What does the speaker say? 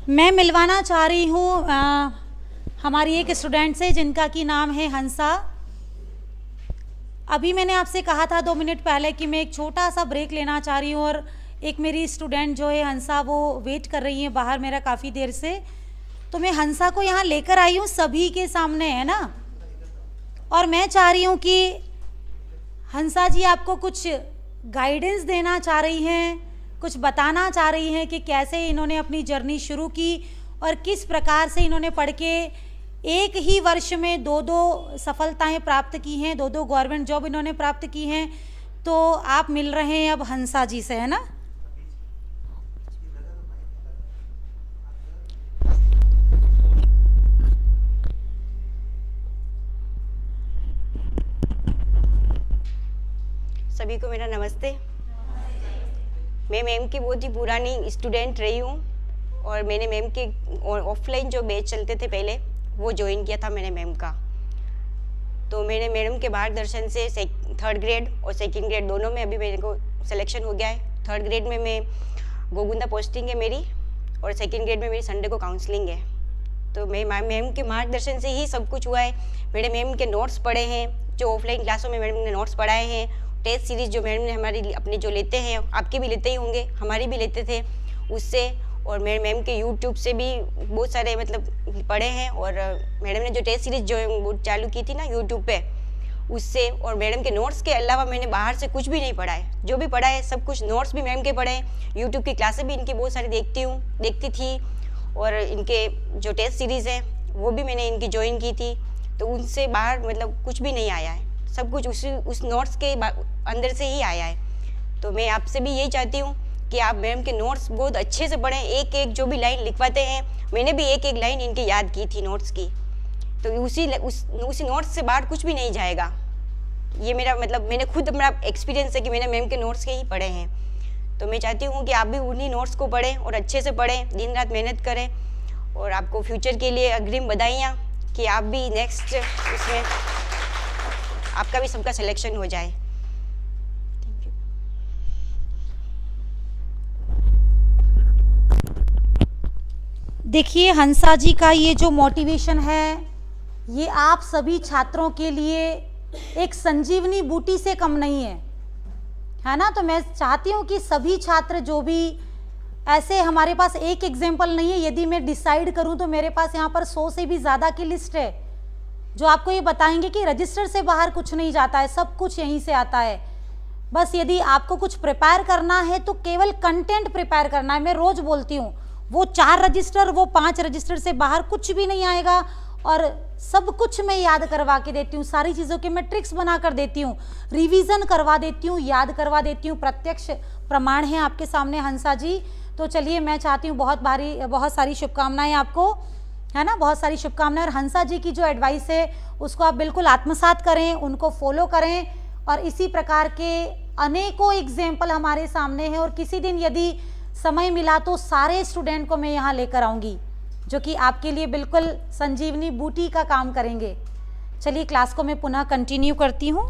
मैं मिलवाना चाह रही हूँ हमारी एक स्टूडेंट से जिनका कि नाम है हंसा। अभी मैंने आपसे कहा था 2 मिनट पहले कि मैं एक छोटा सा ब्रेक लेना चाह रही हूँ और एक मेरी स्टूडेंट जो है हंसा वो वेट कर रही है बाहर मेरा काफ़ी देर से। तो मैं हंसा को यहाँ लेकर आई हूँ सभी के सामने, है ना। और मैं चाह रही हूँ कि हंसा जी आपको कुछ गाइडेंस देना चाह रही हैं, कुछ बताना चाह रही हैं कि कैसे इन्होंने अपनी जर्नी शुरू की और किस प्रकार से इन्होंने पढ़ के एक ही वर्ष में 2 सफलताएं प्राप्त की हैं, 2 गवर्नमेंट जॉब इन्होंने प्राप्त की हैं। तो आप मिल रहे हैं अब हंसा जी से, है ना। सभी को मेरा नमस्ते। मैं मैम की बहुत ही पुरानी स्टूडेंट रही हूँ और मैंने मैम के ऑफलाइन जो बैच चलते थे पहले वो ज्वाइन किया था मैंने मैम का। तो मैंने मैडम के मार्गदर्शन से 3rd ग्रेड और 2nd ग्रेड दोनों में अभी मेरे को सिलेक्शन हो गया है। 3rd ग्रेड में मैं गोगुंदा पोस्टिंग है मेरी और 2nd ग्रेड में मेरी संडे को काउंसलिंग है। तो मैं मैम के मार्गदर्शन से ही सब कुछ हुआ है। मैंने मैम के नोट्स पढ़े हैं, जो ऑफलाइन क्लासों में मैडम ने नोट्स पढ़ाए हैं, टेस्ट सीरीज जो मैडम ने हमारी अपनी जो लेते हैं, आपके भी लेते ही होंगे, हमारी भी लेते थे उससे। और मेरे मैम के यूट्यूब से भी बहुत सारे मतलब पढ़े हैं। और मैडम ने जो टेस्ट सीरीज जो वो चालू की थी ना यूट्यूब पे उससे, और मैडम के नोट्स के अलावा मैंने बाहर से कुछ भी नहीं पढ़ा है। जो भी पढ़ा है सब कुछ नोट्स भी मैम के पढ़े हैं। यूट्यूब की क्लासें भी इनकी बहुत सारी देखती थी और इनके जो टेस्ट सीरीज़ हैं वो भी मैंने इनकी ज्वाइन की थी। तो उनसे बाहर मतलब कुछ भी नहीं आया है, सब कुछ उस नोट्स के अंदर से ही आया है। तो मैं आपसे भी यही चाहती हूँ कि आप मैम के नोट्स बहुत अच्छे से पढ़ें। एक जो भी लाइन लिखवाते हैं, मैंने भी एक लाइन इनकी याद की थी नोट्स की। तो उसी नोट्स से बाहर कुछ भी नहीं जाएगा। ये मेरा मतलब मैंने खुद अपना एक्सपीरियंस है कि मैंने मैम के नोट्स के ही पढ़े हैं। तो मैं चाहती हूँ कि आप भी उन्हीं नोट्स को पढ़ें और अच्छे से पढ़ें, दिन रात मेहनत करें। और आपको फ्यूचर के लिए अग्रिम बधाइयाँ कि आप भी नेक्स्ट उसमें आपका भी सबका सिलेक्शन हो जाए। देखिए हंसा जी का ये जो मोटिवेशन है ये आप सभी छात्रों के लिए एक संजीवनी बूटी से कम नहीं है ना। तो मैं चाहती हूँ कि सभी छात्र जो भी ऐसे, हमारे पास एक एग्जाम्पल नहीं है, यदि मैं डिसाइड करूँ तो मेरे पास यहाँ पर 100 से भी ज़्यादा की लिस्ट है जो आपको ये बताएंगे कि रजिस्टर से बाहर कुछ नहीं जाता है, सब कुछ यहीं से आता है। बस यदि आपको कुछ प्रिपेयर करना है तो केवल कंटेंट प्रिपेयर करना है। मैं रोज बोलती हूँ वो 4 रजिस्टर वो 5 रजिस्टर से बाहर कुछ भी नहीं आएगा। और सब कुछ मैं याद करवा के देती हूँ, सारी चीज़ों के मैं ट्रिक्स बना कर देती हूँ, रिवीजन करवा देती हूँ, याद करवा देती हूँ। प्रत्यक्ष प्रमाण है आपके सामने हंसा जी। तो चलिए मैं चाहती हूँ बहुत सारी शुभकामनाएं आपको, है ना, बहुत सारी शुभकामनाएं। और हंसा जी की जो एडवाइस है उसको आप बिल्कुल आत्मसात करें, उनको फॉलो करें। और इसी प्रकार के अनेकों एग्जाम्पल हमारे सामने हैं। और किसी दिन यदि समय मिला तो सारे स्टूडेंट को मैं यहाँ लेकर आऊँगी जो कि आपके लिए बिल्कुल संजीवनी बूटी का काम करेंगे। चलिए क्लास को मैं पुनः कंटिन्यू करती हूँ।